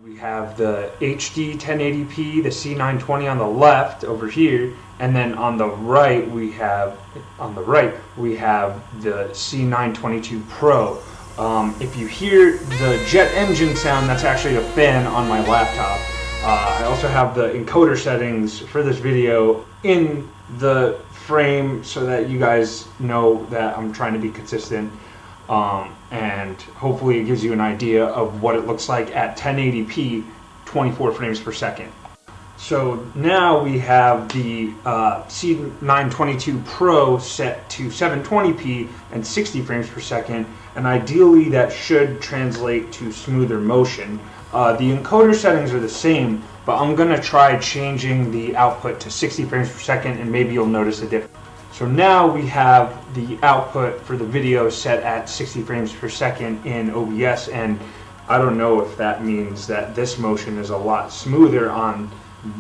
We have the HD 1080p, the C920 on the left over here, and then on the right we have the C922 Pro. If you hear the jet engine sound, that's actually a fan on my laptop. I also have the encoder settings for this video in the frame so that you guys know that I'm trying to be consistent. And hopefully it gives you an idea of what it looks like at 1080p, 24 frames per second. So now we have the C922 Pro set to 720p and 60 frames per second, and ideally that should translate to smoother motion. The encoder settings are the same, but I'm going to try changing the output to 60 frames per second, and maybe you'll notice a difference. So now we have the output for the video set at 60 frames per second in OBS, and I don't know if that means that this motion is a lot smoother on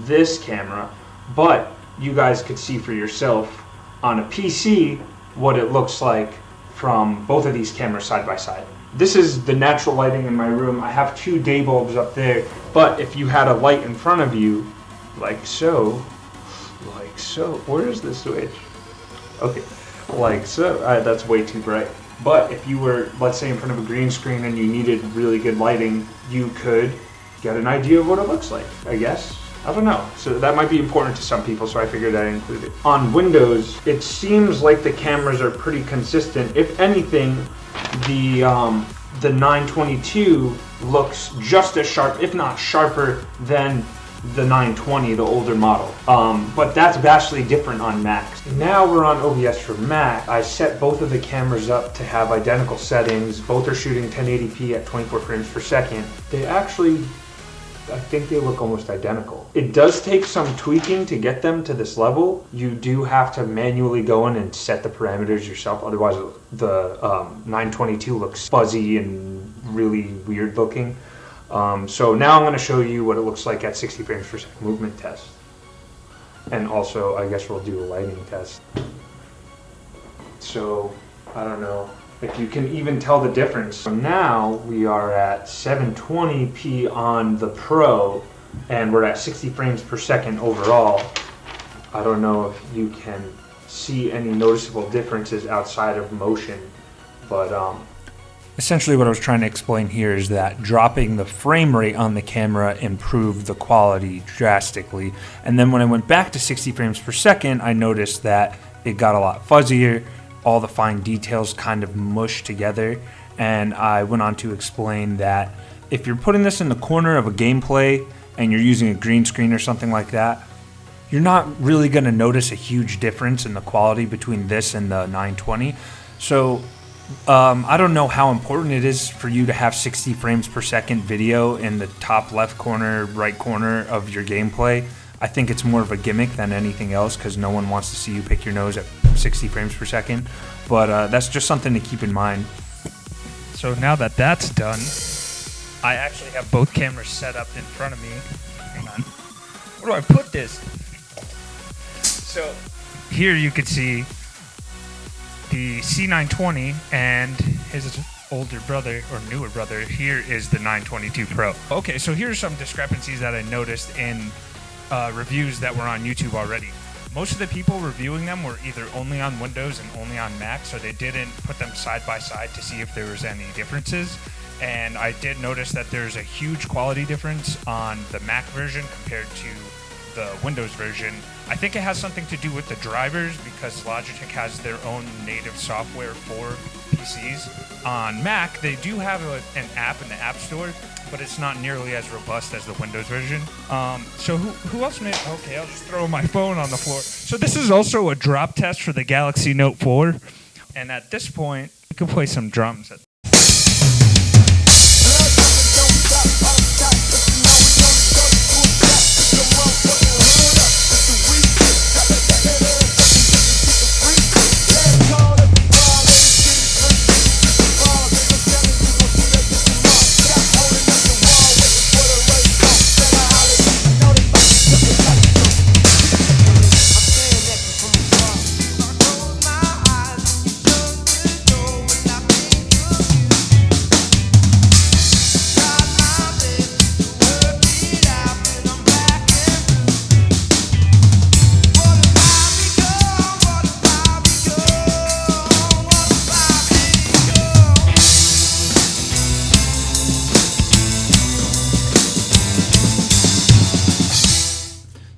this camera, but you guys could see for yourself on a PC what it looks like from both of these cameras side by side. This is the natural lighting in my room. I have two day bulbs up there, but if you had a light in front of you, like so, where is the switch? Okay, like so. That's way too bright. But if you were, let's say, in front of a green screen and you needed really good lighting, you could get an idea of what it looks like, I guess. I don't know. So that might be important to some people, so I figured I'd include it. On Windows, it seems like the cameras are pretty consistent. If anything, the 922 looks just as sharp, if not sharper, than the 920, the older model. But that's vastly different on Macs. Now we're on OBS for Mac. I set both of the cameras up to have identical settings. Both are shooting 1080p at 24 frames per second. They actually, I think they look almost identical. It does take some tweaking to get them to this level. You do have to manually go in and set the parameters yourself, otherwise the 922 looks fuzzy and really weird looking. So now I'm going to show you what it looks like at 60 frames per second movement test. And also, I guess we'll do a lighting test. So, I don't know if you can even tell the difference. So now we are at 720p on the Pro, and we're at 60 frames per second overall. I don't know if you can see any noticeable differences outside of motion, but essentially what I was trying to explain here is that dropping the frame rate on the camera improved the quality drastically. And then when I went back to 60 frames per second, I noticed that it got a lot fuzzier. All the fine details kind of mushed together. And I went on to explain that if you're putting this in the corner of a gameplay and you're using a green screen or something like that, you're not really going to notice a huge difference in the quality between this and the 920. So I don't know how important it is for you to have 60 frames per second video in the top left corner, right corner of your gameplay. I think it's more of a gimmick than anything else because no one wants to see you pick your nose at 60 frames per second. But that's just something to keep in mind. So now that that's done, I actually have both cameras set up in front of me. Hang on. Where do I put this? So here you can see the C920 and his older brother or newer brother. Here is the 922 Pro. Okay, so here's some discrepancies that I noticed in reviews that were on YouTube already. Most of the people reviewing them were either only on Windows and only on Mac, so they didn't put them side by side to see if there was any differences. And I did notice that there's a huge quality difference on the Mac version compared to the Windows version. I think it has something to do with the drivers because Logitech has their own native software for PCs. On Mac, they do have an app in the App Store, but it's not nearly as robust as the Windows version. So who else made... Okay, I'll just throw my phone on the floor. So this is also a drop test for the Galaxy Note 4. And at this point, we can play some drums.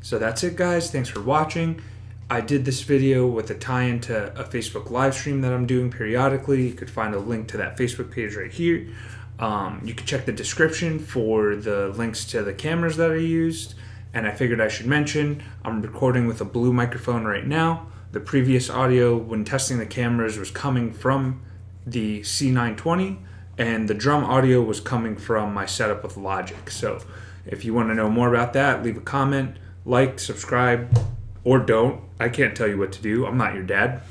So that's it, guys. Thanks for watching. I did this video with a tie-in to a Facebook live stream that I'm doing periodically. You could find a link to that Facebook page right here. You can check the description for the links to the cameras that I used. And I figured I should mention, I'm recording with a blue microphone right now. The previous audio when testing the cameras was coming from the C920, and the drum audio was coming from my setup with Logic. So if you want to know more about that, leave a comment, like, subscribe, or don't. I can't tell you what to do. I'm not your dad.